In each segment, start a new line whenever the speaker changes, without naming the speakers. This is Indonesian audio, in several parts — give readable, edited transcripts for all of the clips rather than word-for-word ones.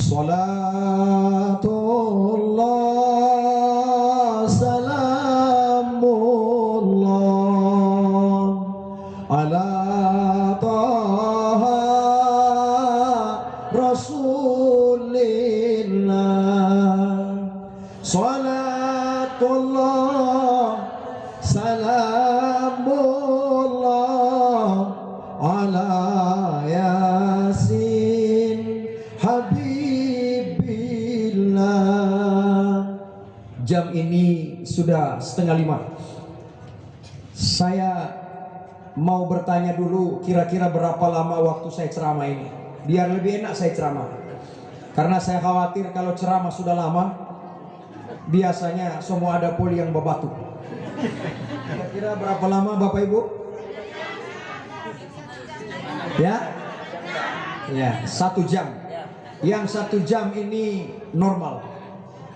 Salatullah salamullah ala taha rasulillah. Salatullah salamullah ala yasin habibillah. Jam ini sudah 4:30. Saya mau bertanya dulu, kira-kira berapa lama waktu saya ceramah ini, biar lebih enak saya ceramah. Karena saya khawatir kalau ceramah sudah lama, biasanya semua ada poli yang berbatuk. Kira-kira berapa lama Bapak Ibu? Ya? Ya, 1 jam. Yang 1 jam ini normal.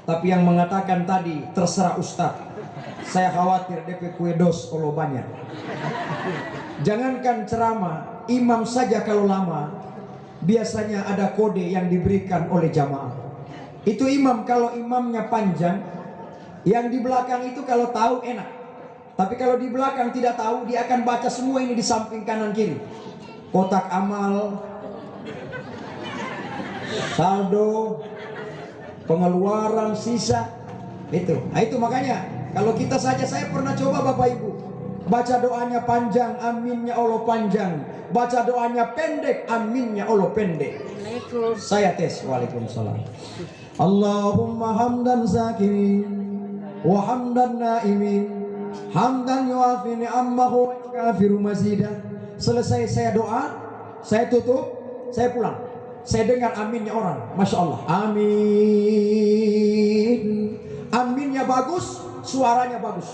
Tapi yang mengatakan tadi terserah Ustadz. Saya khawatir DP kue dos kalau banyak. Jangankan ceramah, imam saja kalau lama, biasanya ada kode yang diberikan oleh jamaah. Itu imam, kalau imamnya panjang, yang di belakang itu kalau tahu enak. Tapi kalau di belakang tidak tahu, dia akan baca semua ini di samping kanan kiri. Kotak amal, saldo, pengeluaran, sisa. Nah, itu makanya kalau kita saja, saya pernah coba Bapak Ibu, baca doanya panjang, aminnya Allah panjang. Baca doanya pendek, aminnya Allah pendek. Saya tes. Waalaikumsalam. Allahumma hamdan zakirin wa hamdan naimin, hamdan yuafi ni'ammahu wa yukafiru mazidah. Selesai saya doa, saya tutup, saya pulang. Saya dengar aminnya orang, Masya Allah, amin. Aminnya bagus, suaranya bagus.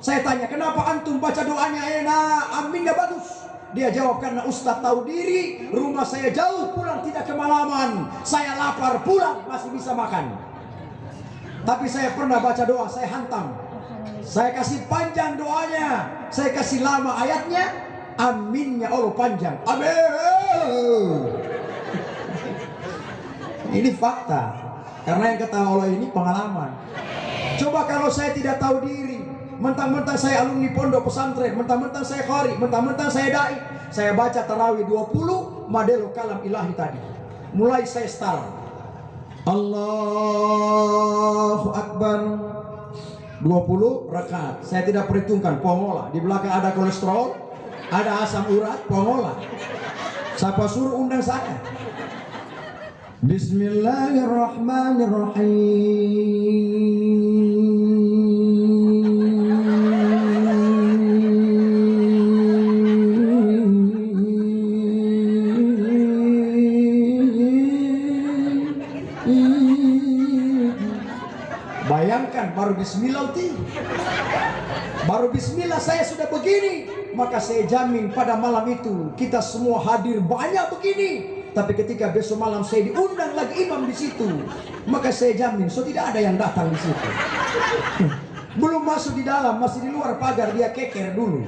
Saya tanya, kenapa antum baca doanya enak, aminnya bagus? Dia jawab, karena Ustadz tahu diri, rumah saya jauh, pulang tidak kemalaman. Saya lapar, pulang masih bisa makan. Tapi saya pernah baca doa, saya hantam. Saya kasih panjang doanya, saya kasih lama ayatnya, aminnya Allah panjang. Amin. Ini fakta. Karena yang kata Allah ini pengalaman. Coba kalau saya tidak tahu diri, mentang-mentang saya alumni pondok pesantren, mentang-mentang saya qari, mentang-mentang saya dai, saya baca tarawih 20 model kalam ilahi tadi. Mulai saya start, Allahu Akbar, 20 rakaat. Saya tidak perhitungkan, pongola. Di belakang ada kolesterol, ada asam urat, pongola. Siapa suruh undang saya? Bayangkan, baru bismillah, baru bismillah saya sudah begini. Maka saya jamin pada malam itu kita semua hadir banyak begini. Tapi ketika besok malam saya diundang lagi imam di situ, maka saya jamin so tidak ada yang datang di situ. Belum masuk di dalam, masih di luar pagar, dia keker dulu.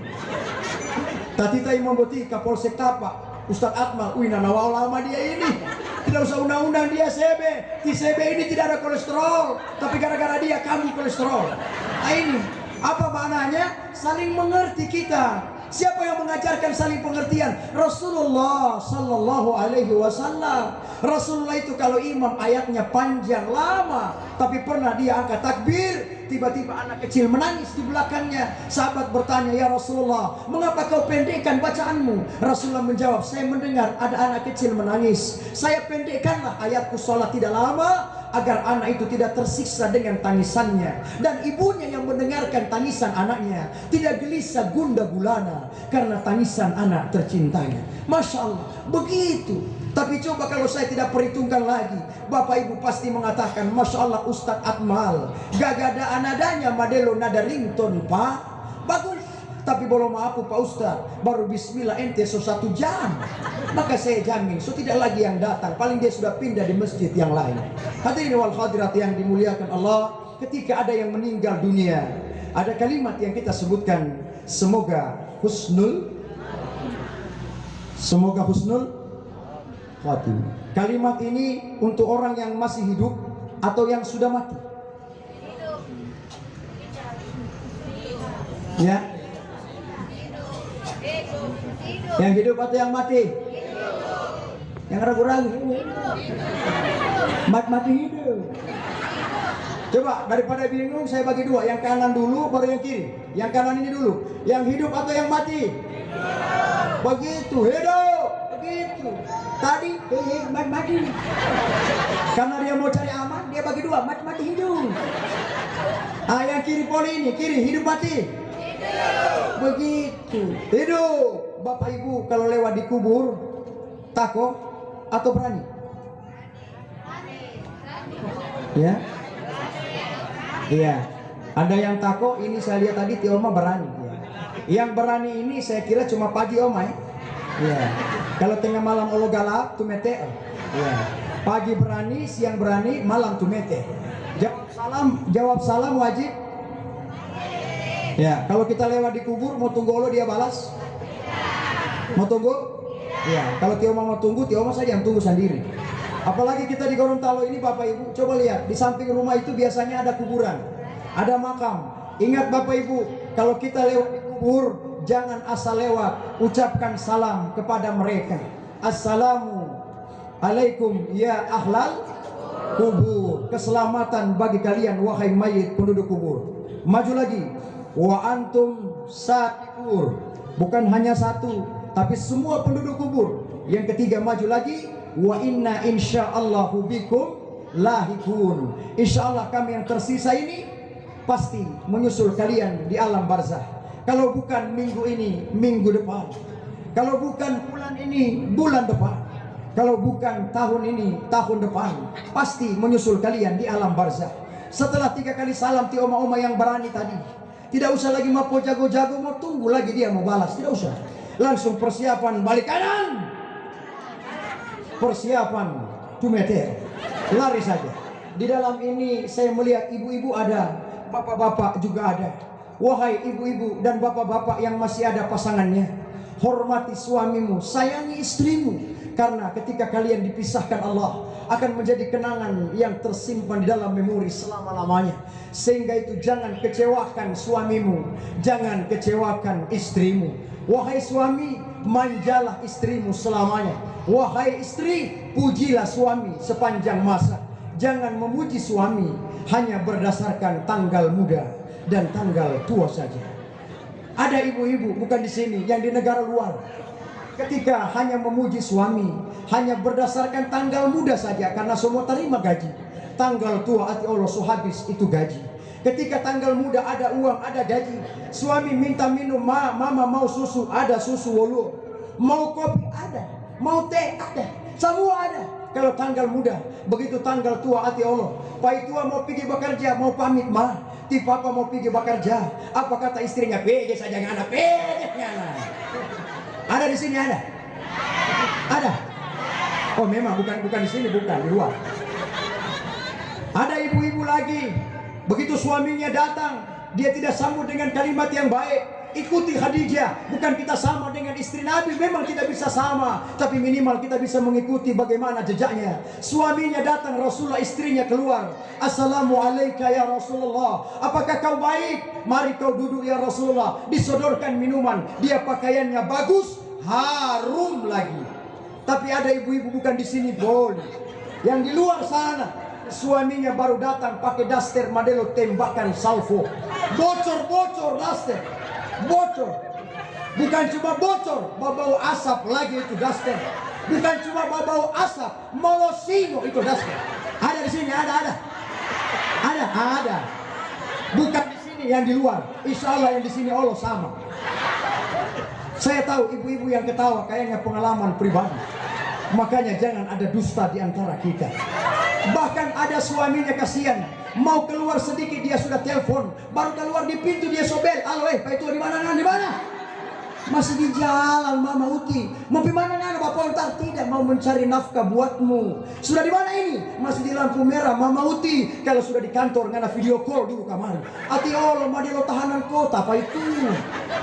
Tatita Imam Boti Kapolsek Tapak, Ustadz Akmal, wina nawal lama dia ini. Tidak usah undang-undang dia CB. Di CB ini tidak ada kolesterol, tapi gara-gara dia kami kolesterol. Nah ini apa maknanya? Saling mengerti kita. Siapa yang mengajarkan saling pengertian? Rasulullah Sallallahu Alaihi Wasallam. Rasulullah itu kalau imam ayatnya panjang lama, tapi pernah dia angkat takbir, tiba-tiba anak kecil menangis di belakangnya. Sahabat bertanya, ya Rasulullah, mengapa kau pendekkan bacaanmu? Rasulullah menjawab, saya mendengar ada anak kecil menangis, saya pendekkanlah ayatku sholat tidak lama, agar anak itu tidak tersiksa dengan tangisannya, dan ibunya yang mendengarkan tangisan anaknya tidak gelisah gundah gulana karena tangisan anak tercintanya. Masya Allah, begitu. Tapi coba kalau saya tidak perhitungkan lagi, Bapak Ibu pasti mengatakan, Masya Allah Ustadz Akmal gagada nadanya madelo nada ringtone Pak, bagus. Tapi boleh maaf Pak Ustadz, baru bismillah ente so 1 jam. Maka saya jamin so tidak lagi yang datang, paling dia sudah pindah di masjid yang lain. Hadirin wal hadirat yang dimuliakan Allah, ketika ada yang meninggal dunia, ada kalimat yang kita sebutkan, semoga husnul khatimah. Kalimat ini untuk orang yang masih hidup atau yang sudah mati? Ya. Yang hidup atau yang mati? Yang ragu-ragu. Mati hidup. Coba daripada bingung saya bagi dua, yang kanan dulu baru yang kiri. Yang kanan ini dulu. Yang hidup atau yang mati? Begitu, hidup. Begitu. Tadi mati. Karena dia mau cari aman, dia bagi dua, mati hidup. Ah, yang kiri poli ini, kiri hidup mati. Begitu. Hidup. Bapak Ibu kalau lewat di kubur takut atau berani? Ya. Iya. Ada yang takut, ini saya lihat tadi Tioma berani. Ya. Yang berani ini saya kira cuma pagi Oma ya. Iya. Kalau tengah malam olo galap tu mete. Iya. Pagi berani, siang berani, malam tu mete. Jawab salam wajib. Ya, kalau kita lewat di kubur mau tunggu olo dia balas? Mau tunggu? Ya, kalau Tioma mau tunggu, Tioma saja yang tunggu sendiri. Apalagi kita di Gorontalo ini Bapak Ibu, coba lihat di samping rumah itu biasanya ada kuburan, ada makam. Ingat Bapak Ibu, kalau kita lewat di kubur jangan asal lewat, ucapkan salam kepada mereka. Assalamu alaikum ya ahlal kubur. Keselamatan bagi kalian wahai mayit penduduk kubur. Maju lagi. Wa antum sa'ikur. Bukan hanya satu, tapi semua penduduk kubur. Yang ketiga maju lagi. Wa inna insyaallahu bikum lahikun. Insyaallah kami yang tersisa ini pasti menyusul kalian di alam barzah. Kalau bukan minggu ini, minggu depan. Kalau bukan bulan ini, bulan depan. Kalau bukan tahun ini, tahun depan. Pasti menyusul kalian di alam barzah. Setelah 3 kali salam ti oma-oma yang berani tadi, tidak usah lagi mau jago-jago, mau tunggu lagi dia mau balas. Tidak usah. Langsung persiapan balik kanan. Persiapan 2 meter. Lari saja. Di dalam ini saya melihat ibu-ibu ada, bapak-bapak juga ada. Wahai ibu-ibu dan bapak-bapak yang masih ada pasangannya, hormati suamimu, sayangi istrimu. Karena ketika kalian dipisahkan Allah akan menjadi kenangan yang tersimpan di dalam memori selama-lamanya. Sehingga itu jangan kecewakan suamimu, jangan kecewakan istrimu. Wahai suami, manjalah istrimu selamanya. Wahai istri, pujilah suami sepanjang masa. Jangan memuji suami hanya berdasarkan tanggal muda dan tanggal tua saja. Ada ibu-ibu bukan di sini, yang di negara luar. Ketika hanya memuji suami hanya berdasarkan tanggal muda saja, karena semua terima gaji. Tanggal tua ati Allah habis itu gaji. Ketika tanggal muda ada uang, ada gaji. Suami minta minum, mama mau susu, ada susu wolu. Mau kopi ada, mau teh ada, semua ada. Kalau tanggal muda, begitu tanggal tua hati Allah. Pai tua mau pergi bekerja, mau pamit mah. Ti papa mau pergi bekerja. Apa kata istrinya? Pergi saja ngana, pergi ngana. Ada di sini ada? Ada? Oh memang bukan di sini, bukan di luar. Ada ibu-ibu lagi. Begitu suaminya datang, dia tidak sambut dengan kalimat yang baik. Ikuti Khadijah. Bukan kita sama dengan istri Nabi, memang tidak bisa sama, tapi minimal kita bisa mengikuti bagaimana jejaknya. Suaminya datang, Rasulullah istrinya keluar. Assalamualaikum ya Rasulullah. Apakah kau baik? Mari kau duduk ya Rasulullah. Disodorkan minuman. Dia pakaiannya bagus, harum lagi. Tapi ada ibu-ibu bukan di sini boleh. Yang di luar sana, suaminya baru datang pakai daster Modelo tembakan salvo. Bocor-bocor daster. Bocor, bukan cuma bocor, bau asap lagi itu daster. Bukan cuma bau asap, molosino itu daster. Ada di sini, ada. Bukan di sini, yang di luar. Insya Allah yang di sini Allah sama. Saya tahu ibu-ibu yang ketawa kayaknya pengalaman pribadi. Makanya jangan ada dusta di antara kita. Bahkan ada suaminya kasihan, mau keluar sedikit dia sudah telepon, baru keluar di pintu dia sobel. Halo Pak itu di mana? Di mana? Masih di jalan Mama Uti. Mau di mana Nana? Bapak entar tidak mau mencari nafkah buatmu. Sudah di mana ini? Masih di lampu merah Mama Uti. Kalau sudah di kantor ngana video call dulu kamar. Ati Allah madelo tahanan kota apa itu?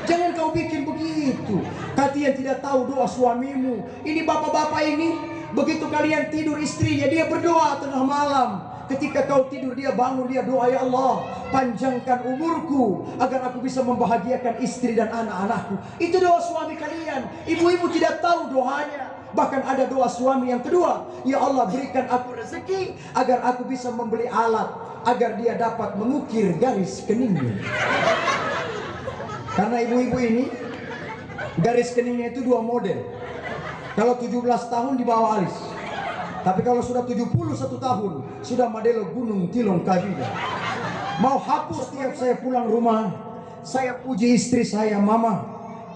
Jangan kau bikin begitu. Kalian tidak tahu doa suamimu. Ini bapak-bapak ini begitu kalian tidur istrinya, dia berdoa tengah malam. Ketika kau tidur dia bangun, dia doa, ya Allah panjangkan umurku agar aku bisa membahagiakan istri dan anak-anakku. Itu doa suami kalian. Ibu-ibu tidak tahu doanya. Bahkan ada doa suami yang kedua, ya Allah berikan aku rezeki agar aku bisa membeli alat agar dia dapat mengukir garis keningnya. Karena ibu-ibu ini garis keningnya itu dua model. Kalau 17 tahun di bawah alis, tapi kalau sudah 71 tahun sudah model gunung tilong kabila. Mau hapus tiap saya pulang rumah, saya puji istri saya, mama,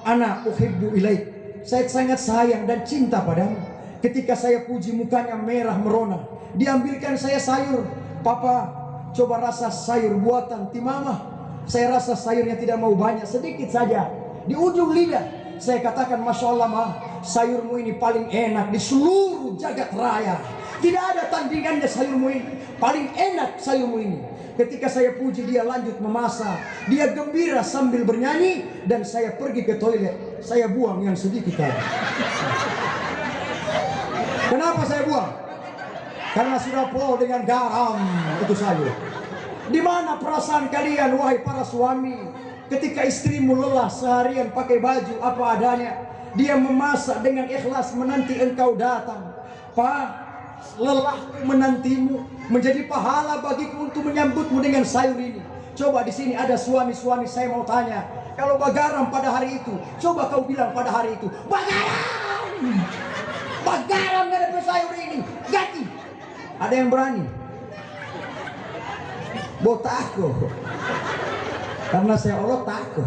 ana uhibbu ilaik, saya sangat sayang dan cinta padamu. Ketika saya puji mukanya merah merona, diambilkan saya sayur, papa coba rasa sayur buatan ti mama. Saya rasa sayurnya tidak mau banyak, sedikit saja. Di ujung lidah saya katakan, masya Allah ma, sayurmu ini paling enak di seluruh jagat raya. Tidak ada tandingannya sayurmu ini, paling enak sayurmu ini. Ketika saya puji, dia lanjut memasak, dia gembira sambil bernyanyi, dan saya pergi ke toilet, saya buang yang sedikit tadi. Kenapa saya buang? Karena sudah penuh dengan garam itu sayur. Di mana perasaan kalian wahai para suami? Ketika istrimu lelah seharian pakai baju apa adanya, dia memasak dengan ikhlas menanti engkau datang. Pak, lelah menantimu, menjadi pahala bagiku untuk menyambutmu dengan sayur ini. Coba di sini ada suami-suami, saya mau tanya, kalau bagaram pada hari itu, coba kau bilang pada hari itu, bagaram, bagaram dari sayur ini, ganti. Ada yang berani? Takut. Karena saya Allah takut.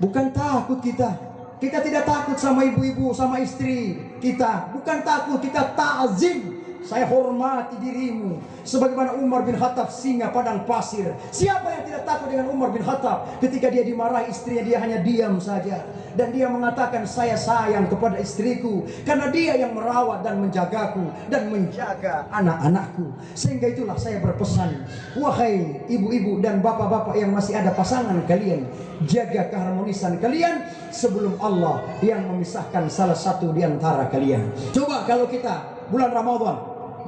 Bukan takut kita. Kita tidak takut sama ibu-ibu, sama istri kita. Bukan takut, kita ta'zim. Saya hormati dirimu sebagaimana Umar bin Khattab singa padang pasir. Siapa yang tidak takut dengan Umar bin Khattab? Ketika dia dimarahi istrinya, dia hanya diam saja. Dan dia mengatakan, saya sayang kepada istriku karena dia yang merawat dan menjagaku dan menjaga anak-anakku. Sehingga itulah saya berpesan, wahai ibu-ibu dan bapak-bapak yang masih ada pasangan kalian, jaga keharmonisan kalian sebelum Allah yang memisahkan salah satu di antara kalian. Coba kalau kita bulan Ramadan,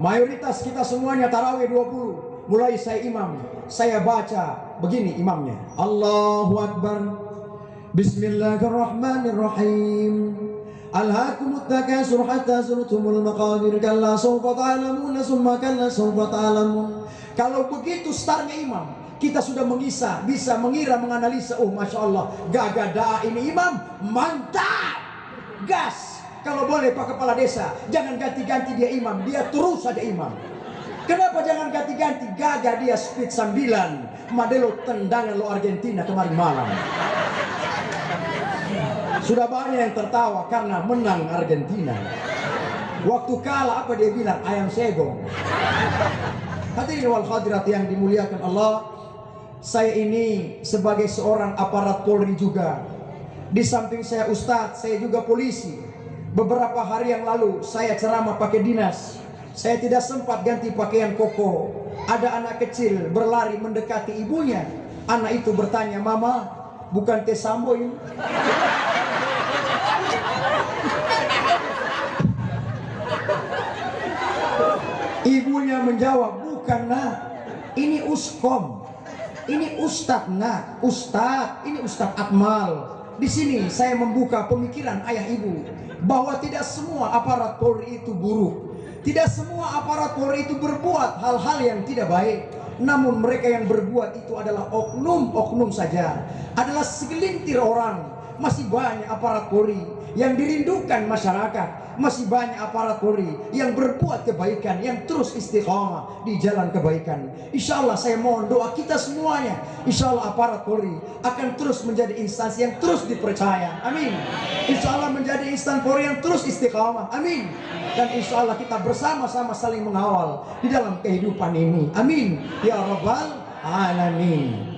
mayoritas kita semuanya tarawih 20. Mulai saya imam, saya baca begini imamnya, Allahu Akbar, Bismillahirrahmanirrahim, Alhaakumut takasur hatta zurtumul maqabir, kalla sawfa ta'lamun summa kalla sawfa ta'lamun. Kalau begitu startnya imam, kita sudah bisa mengira, menganalisa, oh masya Allah, gagah ini imam, mantap, gas. Kalau boleh Pak Kepala Desa, jangan ganti-ganti dia imam, dia terus saja imam. Kenapa jangan ganti-ganti? Gagah dia speed 9, Madelo tendangan lo Argentina kemarin malam. Sudah banyak yang tertawa karena menang Argentina. Waktu kalah apa dia bilang? Ayam segong. Hadirin wal hadirat yang dimuliakan Allah, saya ini sebagai seorang aparat Polri juga. Di samping saya ustadz, saya juga polisi. Beberapa hari yang lalu saya ceramah pakai dinas. Saya tidak sempat ganti pakaian koko. Ada anak kecil berlari mendekati ibunya. Anak itu bertanya, mama, bukan teh sambo ini? Ibunya menjawab, bukan nak, ini uskom, ini ustadz nak, ustadz, ini ustadz Akmal. Di sini saya membuka pemikiran ayah ibu bahwa tidak semua aparat Polri itu buruk, tidak semua aparat Polri itu berbuat hal-hal yang tidak baik. Namun mereka yang berbuat itu adalah oknum-oknum saja, adalah segelintir orang. Masih banyak aparat Polri yang dirindukan masyarakat, masih banyak aparat Polri yang berbuat kebaikan, yang terus istiqamah di jalan kebaikan. Insya Allah saya mohon doa kita semuanya, insya Allah aparat Polri akan terus menjadi instansi yang terus dipercaya, amin. Insya Allah menjadi instansi Polri yang terus istiqamah, amin. Dan insya Allah kita bersama-sama saling mengawal di dalam kehidupan ini, amin ya rabbal alamin.